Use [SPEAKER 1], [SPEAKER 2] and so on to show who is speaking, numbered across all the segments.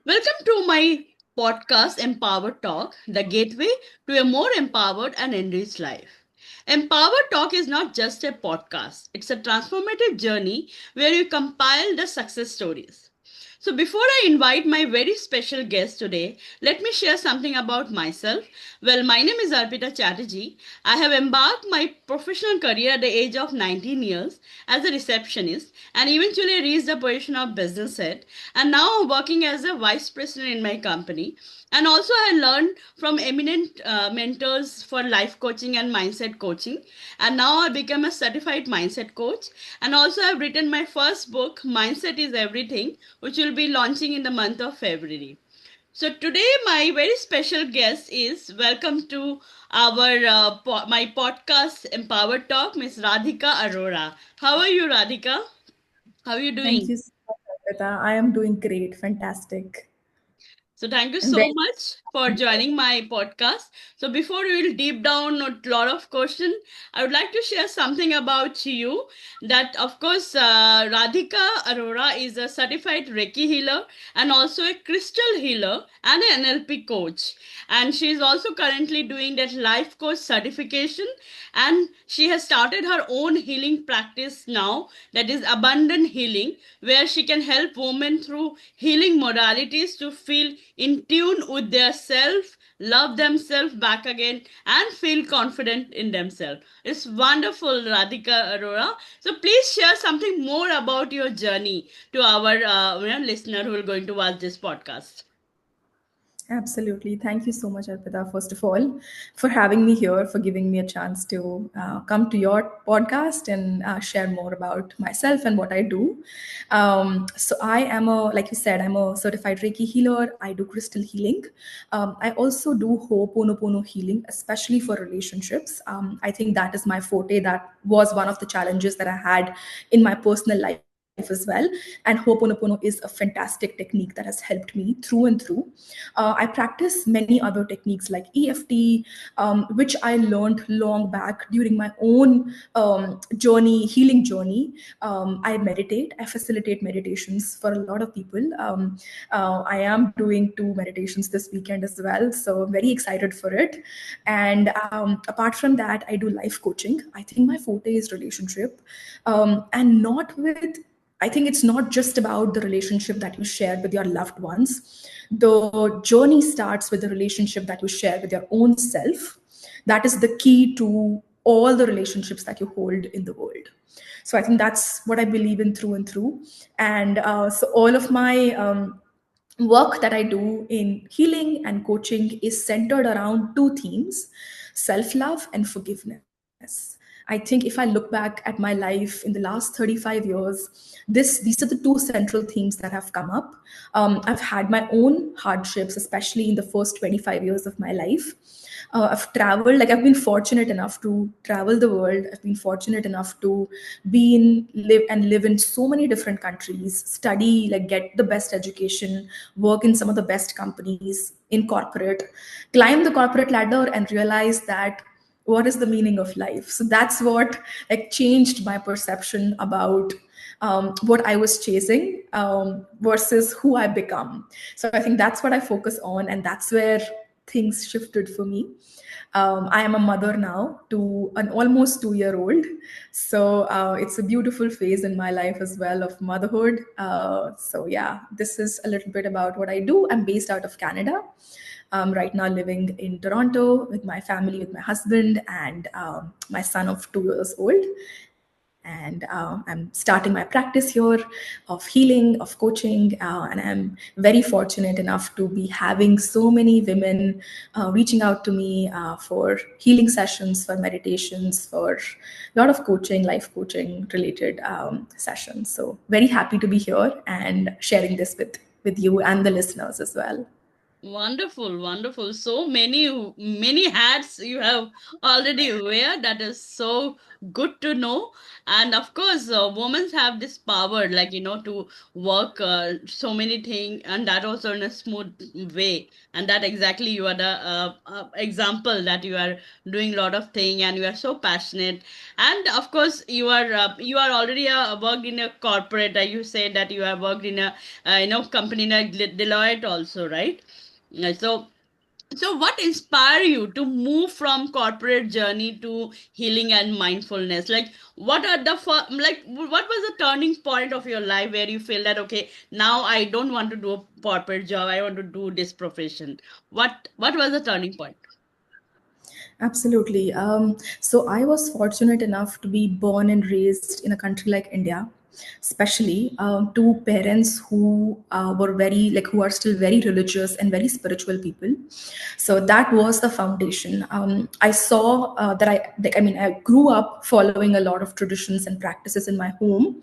[SPEAKER 1] Welcome to my podcast, Empower Talk, the gateway to a more empowered and enriched life. Empower Talk is not just a podcast, it's a transformative journey where you compile the success stories. So, before I invite my very special guest today, let me share something about myself. Well, my name is Arpita Chatterjee. I have embarked my professional career at the age of 19 years as a receptionist and eventually reached the position of business head. And now I'm working as a vice president in my company. And also, I learned from eminent mentors for life coaching and mindset coaching. And now I become a certified mindset coach. And also, I've written my first book, Mindset is Everything, which will be launching in the month of February. So today, my very special guest is welcome to our my podcast, Empower Talk, Miss Radhika Arora. How are you, Radhika? How are you
[SPEAKER 2] Thank
[SPEAKER 1] doing?
[SPEAKER 2] you so much, Arpita. I am doing great, fantastic,
[SPEAKER 1] So thank you
[SPEAKER 2] and
[SPEAKER 1] so
[SPEAKER 2] very
[SPEAKER 1] much for joining my podcast. So before we will deep down a lot of questions, I would like to share something about you. That of course, Radhika Arora is a certified Reiki healer and also a crystal healer and an NLP coach. And she is also currently doing that life coach certification. And she has started her own healing practice now, that is abundant healing, where she can help women through healing modalities to feel in tune with their self, love themselves back again, and feel confident in themselves. It's wonderful, Radhika Arora. So please share something more about your journey to our listener who are going to watch this podcast.
[SPEAKER 2] absolutely. Thank you so much, Arpita, first of all, for having me here, for giving me a chance to come to your podcast and share more about myself and what I do. So I am like you said, I'm a certified Reiki healer. I do crystal healing. I also do Ho'oponopono healing, especially for relationships. I think that is my forte. That was one of the challenges that I had in my personal life as well. And Ho'oponopono is a fantastic technique that has helped me through and through. I practice many other techniques like EFT, which I learned long back during my own journey, healing journey. I meditate, I facilitate meditations for a lot of people. I am doing 2 meditations this weekend as well, so I'm very excited for it. And apart from that, I do life coaching. I think my forte is relationship, and not with, I think it's not just about the relationship that you share with your loved ones. The journey starts with the relationship that you share with your own self. That is the key to all the relationships that you hold in the world. So I think that's what I believe in through and through. And so all of my work that I do in healing and coaching is centered around 2 themes: self love and forgiveness. I think if I look back at my life in the last 35 years, these are the 2 central themes that have come up. I've had my own hardships, especially in the first 25 years of my life. I've traveled, like I've been fortunate enough to travel the world. I've been fortunate enough to live in so many different countries, study, like get the best education, work in some of the best companies in corporate, climb the corporate ladder and realize that what is the meaning of life. So that's what like changed my perception about what I was chasing, versus who I become. So I think that's what I focus on, and that's where things shifted for me. I am a mother now to an almost 2 year old. So it's a beautiful phase in my life as well of motherhood. So, yeah, this is a little bit about what I do. I'm based out of Canada. Right now, living in Toronto with my family, with my husband, and my son of 2 years old. And I'm starting my practice here of healing, of coaching, and I'm very fortunate enough to be having so many women reaching out to me for healing sessions, for meditations, for a lot of coaching, life coaching related sessions. So very happy to be here and sharing this with you and the listeners as well.
[SPEAKER 1] Wonderful, wonderful. So many hats you have already wear. That is so good to know. And of course, women have this power, like to work so many things, and that also in a smooth way. And that exactly you are the example that you are doing a lot of thing, and you are so passionate. And of course, you are already worked in a corporate. You said that you have worked in a company like Deloitte also, right? So what inspire you to move from corporate journey to healing and mindfulness? Like, what are the what was the turning point of your life where you feel that okay, now I don't want to do a corporate job, I want to do this profession? What was the turning point?
[SPEAKER 2] Absolutely. So I was fortunate enough to be born and raised in a country like India, especially to parents who were very, like, who are still very religious and very spiritual people. So that was the foundation. I saw that I grew up following a lot of traditions and practices in my home,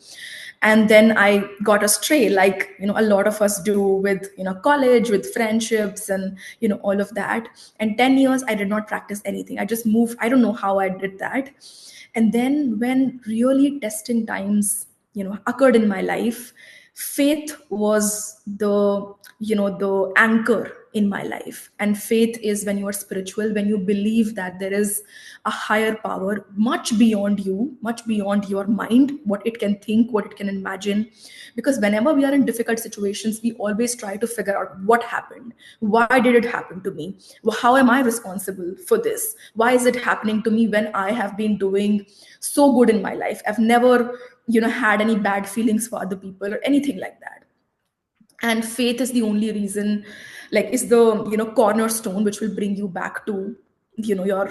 [SPEAKER 2] and then I got astray, like a lot of us do with college, with friendships, and all of that. And 10 years I did not practice anything. I just moved. I don't know how I did that. And then when really testing times occurred in my life, faith was the anchor in my life. And faith is when you are spiritual, when you believe that there is a higher power much beyond you, much beyond your mind, what it can think, what it can imagine. Because whenever we are in difficult situations, we always try to figure out what happened, why did it happen to me, how am I responsible for this, why is it happening to me when I have been doing so good in my life, I've never had any bad feelings for other people or anything like that. And faith is the only reason, like, is the cornerstone which will bring you back to your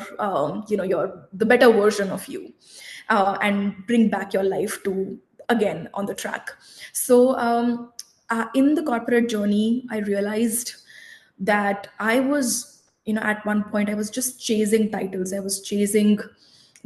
[SPEAKER 2] the better version of you, and bring back your life to again on the track. So in the corporate journey, I realized that I was, at one point I was just chasing titles. I was chasing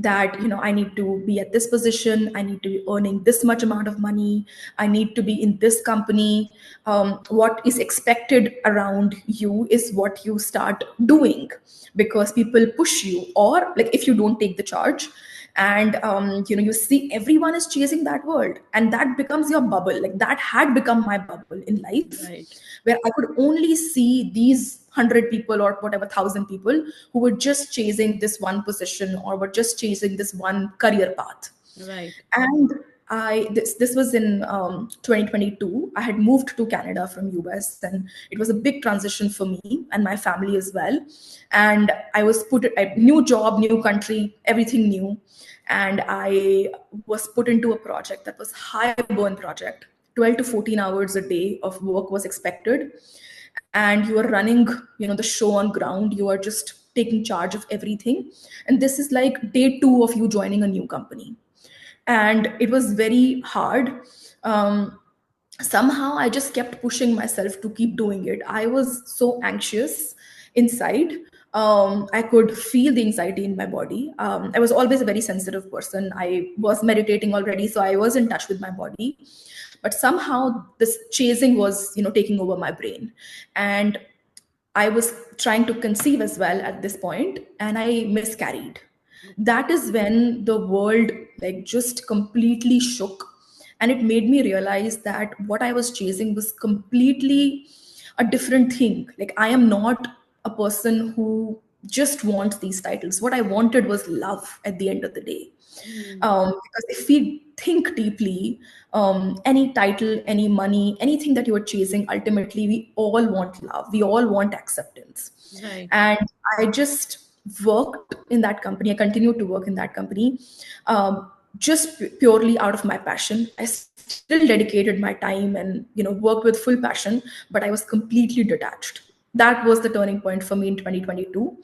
[SPEAKER 2] that I need to be at this position, I need to be earning this much amount of money, I need to be in this company. What is expected around you is what you start doing, because people push you, or like if you don't take the charge, and you see everyone is chasing that world, and that becomes your bubble. Like, that had become my bubble in life,
[SPEAKER 1] Right,
[SPEAKER 2] where I could only see these 100 people or whatever 1,000 people who were just chasing this one position or were just chasing this one career path.
[SPEAKER 1] right.
[SPEAKER 2] And this was in 2022. I had moved to Canada from US, and it was a big transition for me and my family as well. And I was put a new job, new country, everything new. And I was put into a project that was high burn project. 12 to 14 hours a day of work was expected, and you are running the show on ground. You are just taking charge of everything, and this is like day 2 of you joining a new company. And it was very hard. Somehow I just kept pushing myself to keep doing it. I was so anxious inside. I could feel the anxiety in my body. I was always a very sensitive person. I was meditating already, so I was in touch with my body. But somehow this chasing was taking over my brain. And I was trying to conceive as well at this point, and I miscarried. That is when the world, like, just completely shook, and it made me realize that what I was chasing was completely a different thing. Like, I am not a person who just wants these titles. What I wanted was love at the end of the day.
[SPEAKER 1] Hmm.
[SPEAKER 2] Because if we think deeply, any title, any money, anything that you are chasing, ultimately, we all want love. We all want acceptance.
[SPEAKER 1] Right.
[SPEAKER 2] And I just worked in that company. I continued to work in that company, just purely out of my passion. I still dedicated my time and worked with full passion, but I was completely detached. That was the turning point for me in 2022.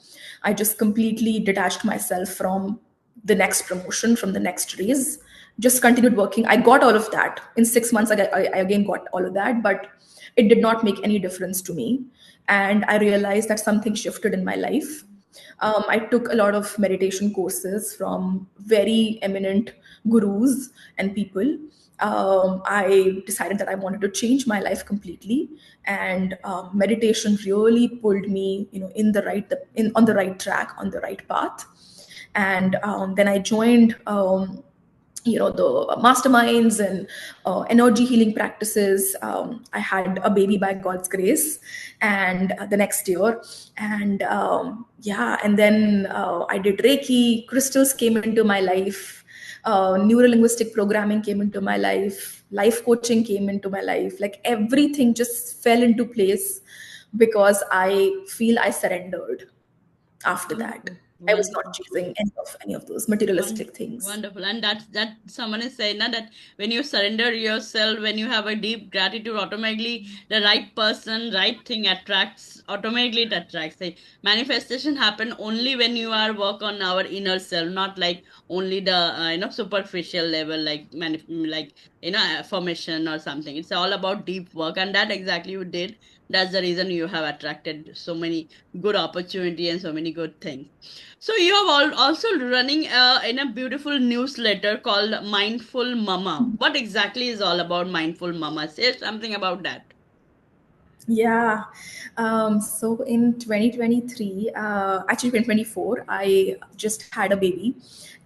[SPEAKER 2] I just completely detached myself from the next promotion, from the next raise. Just continued working. I got all of that in 6 months. I again got all of that, but it did not make any difference to me. And I realized that something shifted in my life. I took a lot of meditation courses from very eminent gurus and people. I decided that I wanted to change my life completely, and meditation really pulled me, in the right, in on the right track, on the right path. And then I joined. The masterminds and energy healing practices. I had a baby by God's grace, and the next year, and yeah, and then I did Reiki. Crystals came into my life. Neurolinguistic programming came into my life. Life coaching came into my life. Like everything just fell into place because I feel I surrendered after that.
[SPEAKER 1] Wonderful,
[SPEAKER 2] I was not
[SPEAKER 1] wonderful.
[SPEAKER 2] chasing any of those materialistic
[SPEAKER 1] Wonderful,
[SPEAKER 2] things.
[SPEAKER 1] wonderful, and that someone is saying now that when you surrender yourself, when you have a deep gratitude, automatically the right person, right thing attracts. Automatically, it attracts. Like manifestation happen only when you are work on our inner self, not like only the superficial level, like like affirmation or something. It's all about deep work, and that exactly you did. That's the reason you have attracted so many good opportunity and so many good things. So you have also running in a beautiful newsletter called Mindful Mama. What exactly is all about Mindful Mama? Say something about that.
[SPEAKER 2] Yeah. So in 2023, actually 2024, I just had a baby.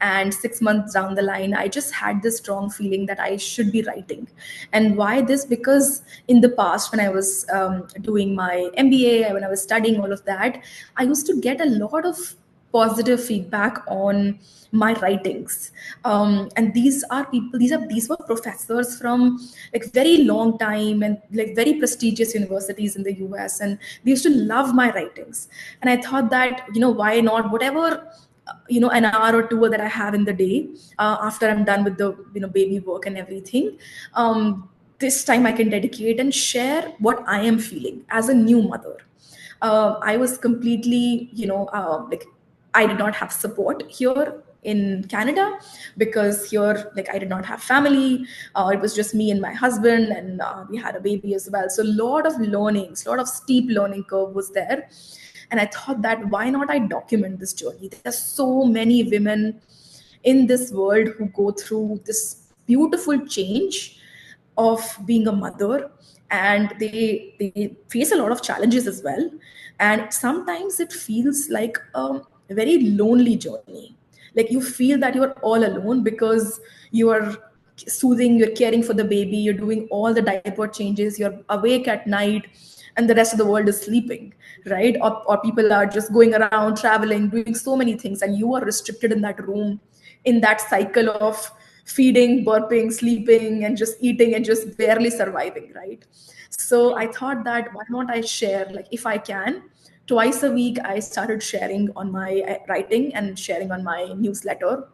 [SPEAKER 2] And 6 months down the line, I just had this strong feeling that I should be writing. And why this? Because in the past, when I was doing my MBA, when I was studying all of that, I used to get a lot of positive feedback on my writings. And these were professors from like very long time and like very prestigious universities in the US, and they used to love my writings. And I thought that, why not, whatever an hour or two that I have in the day, after I'm done with the baby work and everything, this time I can dedicate and share what I am feeling as a new mother. I was completely, like I did not have support here in Canada, because here, like, I did not have family. It was just me and my husband, and we had a baby as well. So a lot of learnings, a lot of steep learning curve was there. And I thought that why not I document this journey? There's so many women in this world who go through this beautiful change of being a mother, and they face a lot of challenges as well. And sometimes it feels like a very lonely journey. Like you feel that you're all alone because you are soothing, you're caring for the baby, you're doing all the diaper changes, you're awake at night, and the rest of the world is sleeping, right? Or people are just going around traveling, doing so many things, and you are restricted in that room, in that cycle of feeding, burping, sleeping, and just eating and just barely surviving, right? So I thought that why not I share, like if I can, twice a week I started sharing on my writing and sharing on my newsletter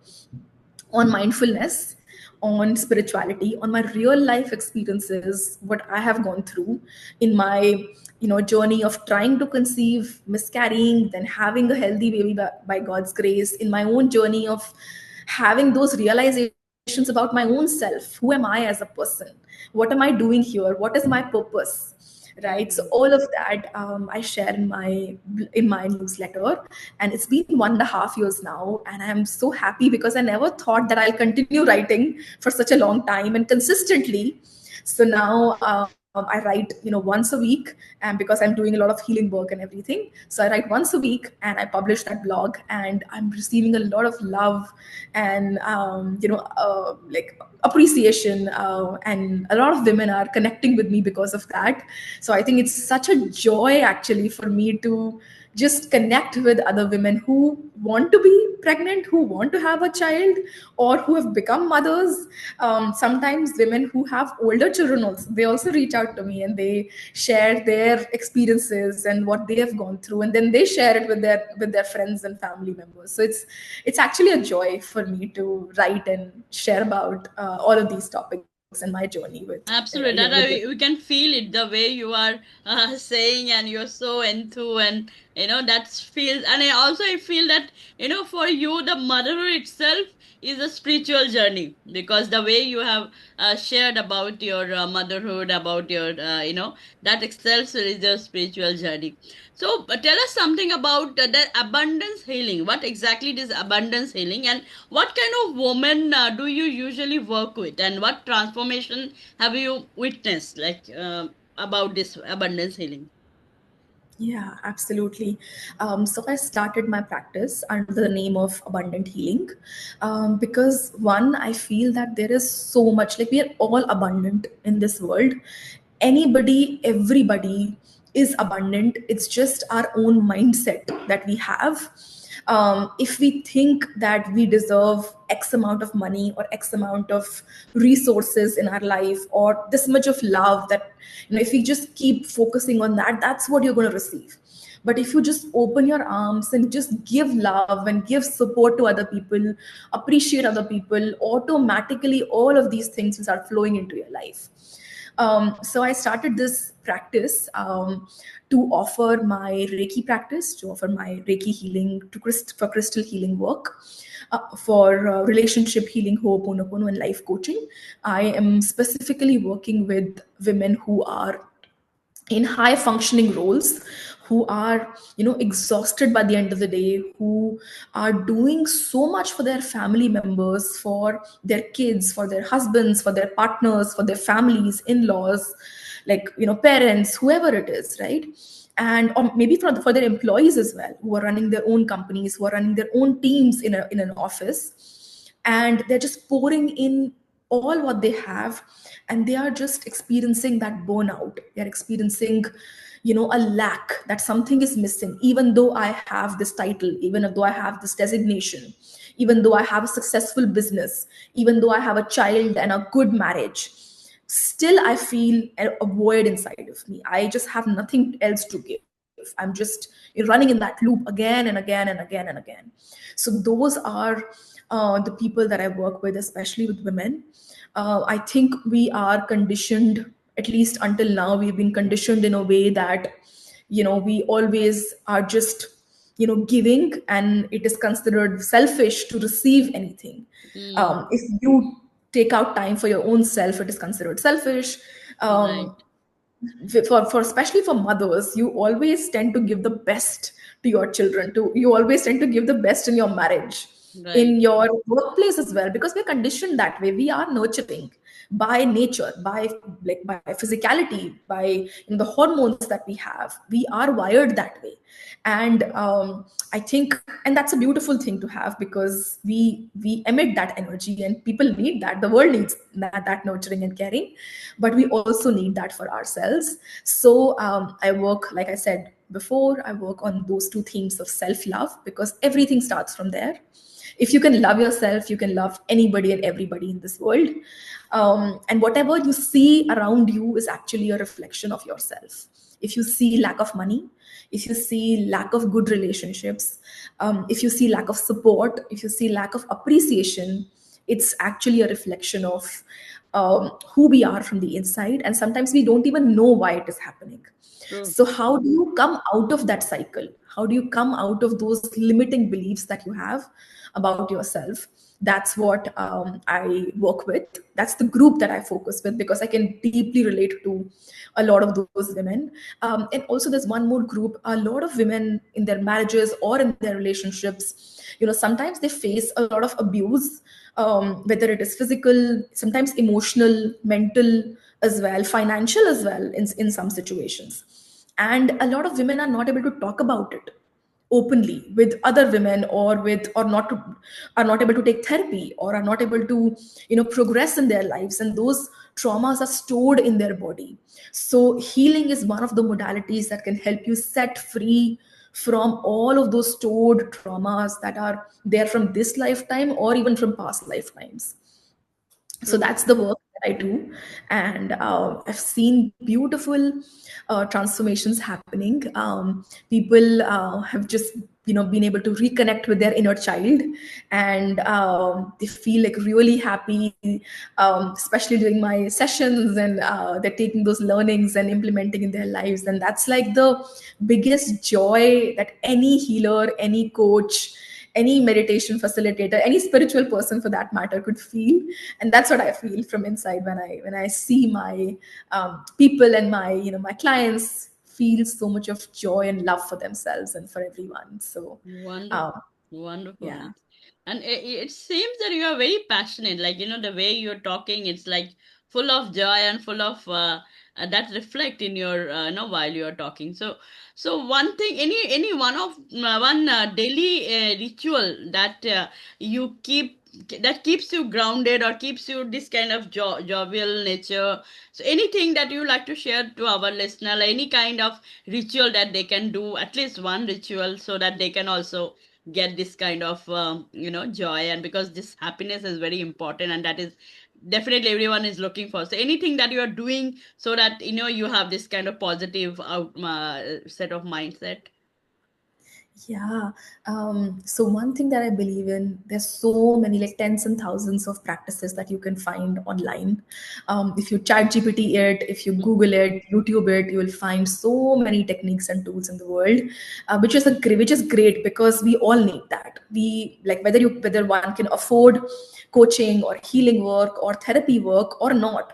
[SPEAKER 2] on mindfulness, on spirituality, on my real life experiences, what I have gone through in my journey of trying to conceive, miscarrying, then having a healthy baby by God's grace, in my own journey of having those realizations about my own self. Who am I as a person? What am I doing here? What is my purpose? Right, so
[SPEAKER 1] Mhm.
[SPEAKER 2] all of that, I share in my newsletter, and it's been 1.5 years now, and I'm so happy because I never thought that I'll continue writing for such a long time and consistently. So now, I write once a week, and because I'm doing a lot of healing work and everything, so I write once a week and I publish that blog, and I'm receiving a lot of love and like appreciation, and a lot of women are connecting with me because of that. So I think it's such a joy actually for me to just connect with other women who want to be pregnant, who want to have a child, or who have become mothers. Sometimes women who have older children also, they also reach out to me and they share their experiences and what they have gone through, and then they share it with their friends and family members. So it's actually a joy for me to write and share about all of these topics and my journey
[SPEAKER 1] Absolutely,
[SPEAKER 2] with
[SPEAKER 1] that we can feel it the way you are saying, and you're so enthused and That feels. And I feel that, for you, the motherhood itself is a spiritual journey, because the way you have shared about your motherhood, about your that itself is a spiritual journey. So tell us something about the abundance healing. What exactly is abundance healing, and what kind of woman do you usually work with, and what transformation have you witnessed, like, about this abundance healing?
[SPEAKER 2] Yeah, absolutely. So I started my practice under the name of Abundant Healing, because one, I feel that there is so much, like we are all abundant in this world. Anybody, everybody is abundant. It's just our own mindset that we have. If we think that we deserve X amount of money or X amount of resources in our life, or this much of love, that if we just keep focusing on that, that's what you're going to receive. But if you just open your arms and just give love and give support to other people, appreciate other people, automatically all of these things will start flowing into your life. So I started this practice, to offer my Reiki practice, to offer my Reiki healing, for crystal healing work, for relationship healing, Ho'oponopono, and life coaching. I am specifically working with women who are in high functioning roles, who are exhausted by the end of the day, who are doing so much for their family members, for their kids, for their husbands, for their partners, for their families, in-laws, like parents, whoever it is, right? And or maybe for their employees as well, who are running their own companies, who are running their own teams in an office, and they're just pouring in all what they have, and they are just experiencing that burnout. They're experiencing a lack, that something is missing. Even though I have this title, even though I have this designation, even though I have a successful business, even though I have a child and a good marriage, still I feel a void inside of me. I just have nothing else to give. I'm just running in that loop again and again and again and again. So those are the people that I work with, especially with women. I think we are conditioned, at least until now, we've been conditioned in a way that we always are just giving, and it is considered selfish to receive anything.
[SPEAKER 1] Hmm.
[SPEAKER 2] If you take out time for your own self, it is considered selfish.
[SPEAKER 1] Right.
[SPEAKER 2] um, for especially for mothers, you always tend to give the best to your children, to you always tend to give the best in your marriage,
[SPEAKER 1] Right.
[SPEAKER 2] in your workplace as well, because we're conditioned that way. We are nurturing by nature, by physicality, by the hormones that we have. We are wired that way. And I think, and that's a beautiful thing to have, because we emit that energy, and people need that, the world needs that nurturing and caring. But we also need that for ourselves. So I work, like I said before, I work on those two themes of self love, because everything starts from there. If you can love yourself, you can love anybody and everybody in this world. And whatever you see around you is actually a reflection of yourself. If you see lack of money, if you see lack of good relationships, if you see lack of support, if you see lack of appreciation, it's actually a reflection of who we are from the inside. And sometimes we don't even know why it is happening.
[SPEAKER 1] True.
[SPEAKER 2] So how do you come out of that cycle? How do you come out of those limiting beliefs that you have about yourself? That's what I work with. That's the group that I focus with, because I can deeply relate to a lot of those women. And also there's one more group, a lot of women in their marriages or in their relationships, sometimes they face a lot of abuse, whether it is physical, sometimes emotional, mental as well, financial as well, in some situations. And a lot of women are not able to talk about it openly with other women, or with, or not to, are not able to take therapy, or are not able to progress in their lives, and those traumas are stored in their body. So healing is one of the modalities that can help you set free from all of those stored traumas that are there from this lifetime or even from past lifetimes. So
[SPEAKER 1] True.
[SPEAKER 2] that's the work that I do. And I've seen beautiful transformations happening. People have just been able to reconnect with their inner child, and they feel like really happy, especially during my sessions, and they're taking those learnings and implementing in their lives. And that's like the biggest joy that any healer, any coach, any meditation facilitator, any spiritual person for that matter could feel. And that's what I feel from inside when I see my people and my my clients feel so much of joy and love for themselves and for everyone. So
[SPEAKER 1] Wonderful.
[SPEAKER 2] um,
[SPEAKER 1] Wonderful.
[SPEAKER 2] yeah.
[SPEAKER 1] And it seems that you are very passionate. Like, the way you're talking, it's like full of joy and full of that reflect in your, while you're talking. So one thing, any one daily ritual that you keep, that keeps you grounded or keeps you this kind of jovial nature. So anything that you like to share to our listener, like any kind of ritual that they can do, at least one ritual, so that they can also get this kind of joy, and because this happiness is very important, and that is definitely everyone is looking for. So anything that you are doing so that you have this kind of positive set of mindset.
[SPEAKER 2] Yeah. So one thing that I believe in, there's so many, like tens and thousands of practices that you can find online. If you chat GPT it, if you Google it, YouTube it, you will find so many techniques and tools in the world, which is great because we all need that. We like whether one can afford coaching or healing work or therapy work or not.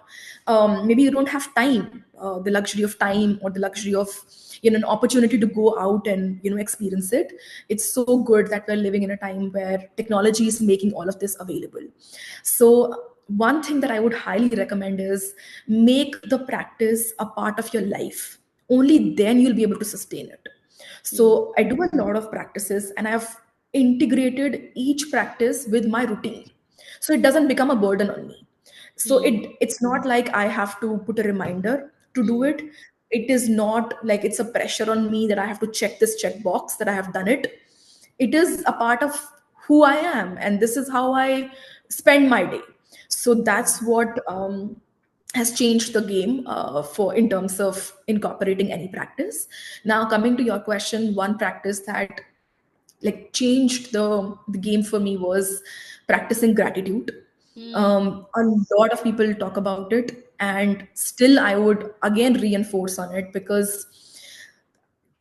[SPEAKER 2] Maybe you don't have time, the luxury of time or the luxury of an opportunity to go out and experience it. It's so good that we're living in a time where technology is making all of this available. So one thing that I would highly recommend is make the practice a part of your life. Only then you'll be able to sustain it.
[SPEAKER 1] Mm,
[SPEAKER 2] So I do a lot of practices, and I've integrated each practice with my routine, so it doesn't become a burden on me. So
[SPEAKER 1] mm,
[SPEAKER 2] it's not like I have to put a reminder to do
[SPEAKER 1] mm,
[SPEAKER 2] it. It is not like it's a pressure on me that I have to check this checkbox that I have done it. It is a part of who I am, and this is how I spend my day. So that's what has changed the game for in terms of incorporating any practice. Now coming to your question, one practice that like changed the game for me was practicing gratitude.
[SPEAKER 1] mm,
[SPEAKER 2] A lot of people talk about it, and still I would again reinforce on it because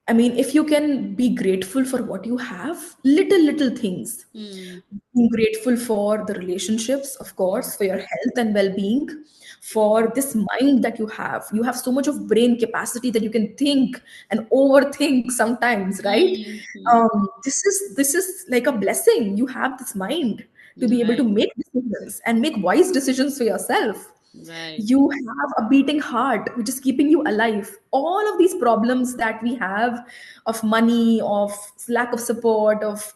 [SPEAKER 2] I mean, if you can be grateful for what you have, little things,
[SPEAKER 1] mm,
[SPEAKER 2] being grateful for the relationships, of
[SPEAKER 1] mm,
[SPEAKER 2] course, for your health and well-being, for this mind that you have. You have so much of brain capacity that you can think and overthink sometimes, right?
[SPEAKER 1] mm, mm.
[SPEAKER 2] This is like a blessing. You have this mind to be able to
[SPEAKER 1] Right,
[SPEAKER 2] make decisions and make wise decisions for yourself.
[SPEAKER 1] right.
[SPEAKER 2] You have a beating heart which is keeping you alive. All of these problems that we have, of money, of lack of support, of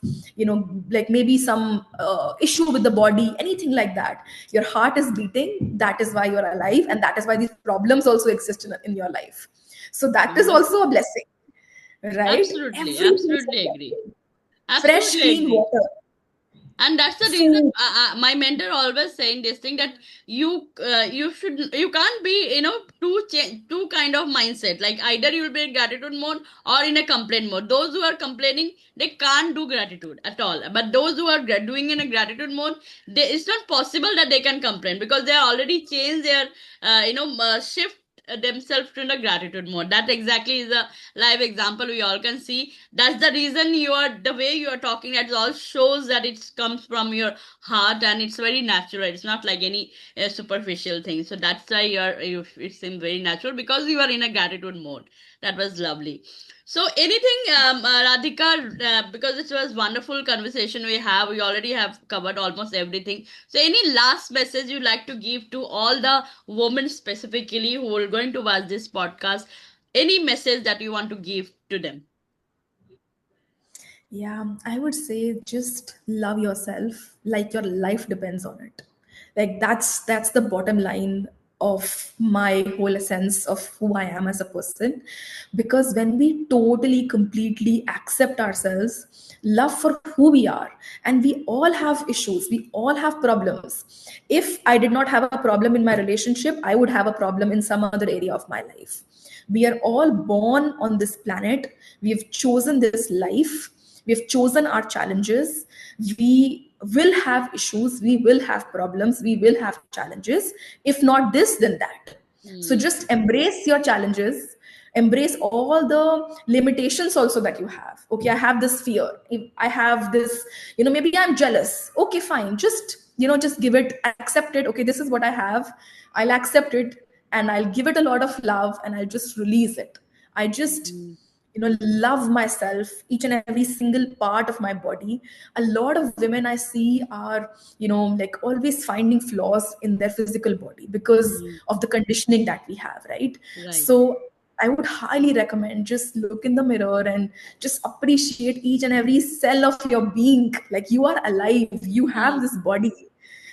[SPEAKER 2] like maybe some issue with the body, anything like that, your heart is beating. That is why you're alive, and that is why these problems also exist in your life. So that is
[SPEAKER 1] Wonderful.
[SPEAKER 2] also a blessing, right?
[SPEAKER 1] Absolutely,
[SPEAKER 2] Everything is a
[SPEAKER 1] absolutely agree.
[SPEAKER 2] blessing. Fresh
[SPEAKER 1] Absolutely
[SPEAKER 2] clean
[SPEAKER 1] agree.
[SPEAKER 2] water,
[SPEAKER 1] And that's the reason
[SPEAKER 2] food.
[SPEAKER 1] my mentor always saying this thing, that you can't be two kind of mindset. Like either you'll be in gratitude mode or in a complaint mode. Those who are complaining, they can't do gratitude at all, but those who are doing in a gratitude mode, it's not possible that they can complain, because they are already changed their shift themselves to the gratitude mode. That exactly is a live example we all can see. That's the reason you are the way you are talking. It all shows that it comes from your heart, and it's very natural. It's not like any superficial thing. So that's why it seems very natural, because you are in a gratitude mode. That was lovely. So anything, Radhika, because it was wonderful conversation we already have covered almost everything. So any last message you'd like to give to all the women specifically who are going to watch this podcast? Any message that you want to give to them?
[SPEAKER 2] Yeah, I would say just love yourself like your life depends on it. Like that's the bottom line of my whole essence of who I am as a person. Because when we totally, completely accept ourselves, love for who we are, and we all have issues, we all have problems. If I did not have a problem in my relationship, I would have a problem in some other area of my life. We are all born on this planet. We have chosen this life. We've chosen our challenges. We will have issues, we will have problems, we will have challenges. If not this, then that. So
[SPEAKER 1] Mm,
[SPEAKER 2] just embrace your challenges, embrace all the limitations also that you have. Okay, I have this fear, if I have this, maybe I'm jealous. Okay, fine, just just give it, accept it. Okay, this is what I have, I'll accept it, and I'll give it a lot of love, and I'll just release it. I just
[SPEAKER 1] mm,
[SPEAKER 2] love myself, each and every single part of my body. A lot of women I see are like always finding flaws in their physical body because
[SPEAKER 1] mm.
[SPEAKER 2] of the conditioning that we have, right?
[SPEAKER 1] Right.
[SPEAKER 2] So I would highly recommend, just look in the mirror and just appreciate each and every cell of your being. Like, you are alive, you have
[SPEAKER 1] Mm,
[SPEAKER 2] this body,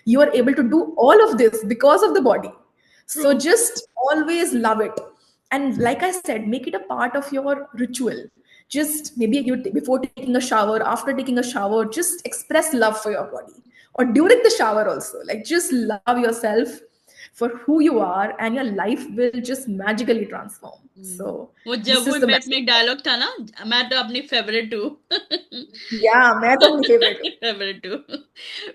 [SPEAKER 2] you are able to do all of this because of the body. So
[SPEAKER 1] true.
[SPEAKER 2] just always love it. And like I said, make it a part of your ritual. Just maybe before taking a shower, after taking a shower, just express love for your body. Or during the shower also, like, just love yourself for who you are, and your life will just magically transform.
[SPEAKER 1] Hmm,
[SPEAKER 2] So
[SPEAKER 1] वो
[SPEAKER 2] this
[SPEAKER 1] जब
[SPEAKER 2] is
[SPEAKER 1] वो
[SPEAKER 2] the
[SPEAKER 1] में
[SPEAKER 2] message.
[SPEAKER 1] में dialogue था ना, मैं तो अपनी फेवरेट हूँ.
[SPEAKER 2] Yeah, मैं तो अपनी favorite हूँ.
[SPEAKER 1] Favorite too.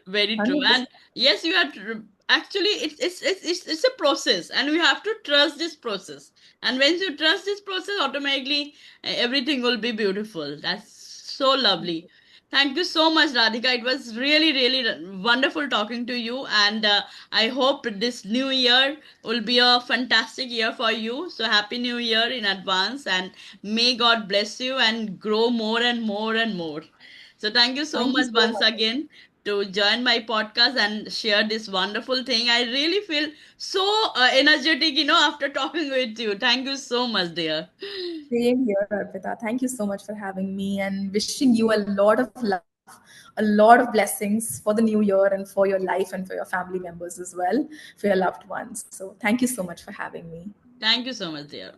[SPEAKER 1] Very true. And
[SPEAKER 2] 100%.
[SPEAKER 1] yes, you are actually it's a process, and we have to trust this process. And when you trust this process, automatically everything will be beautiful. That's so lovely. Thank you so much, Radhika. It was really, really wonderful talking to you. And I hope this new year will be a fantastic year for you. So, Happy New Year in advance. And may God bless you and grow more and more and more. So, thank you so
[SPEAKER 2] Thank you
[SPEAKER 1] much
[SPEAKER 2] so
[SPEAKER 1] once
[SPEAKER 2] much.
[SPEAKER 1] again to join my podcast and share this wonderful thing. I really feel so energetic, after talking with you. Thank you so much, dear.
[SPEAKER 2] Same here, Arpita. Thank you so much for having me, and wishing you a lot of love, a lot of blessings for the new year, and for your life, and for your family members as well, for your loved ones. So, thank you so much for having me.
[SPEAKER 1] Thank you so much, dear.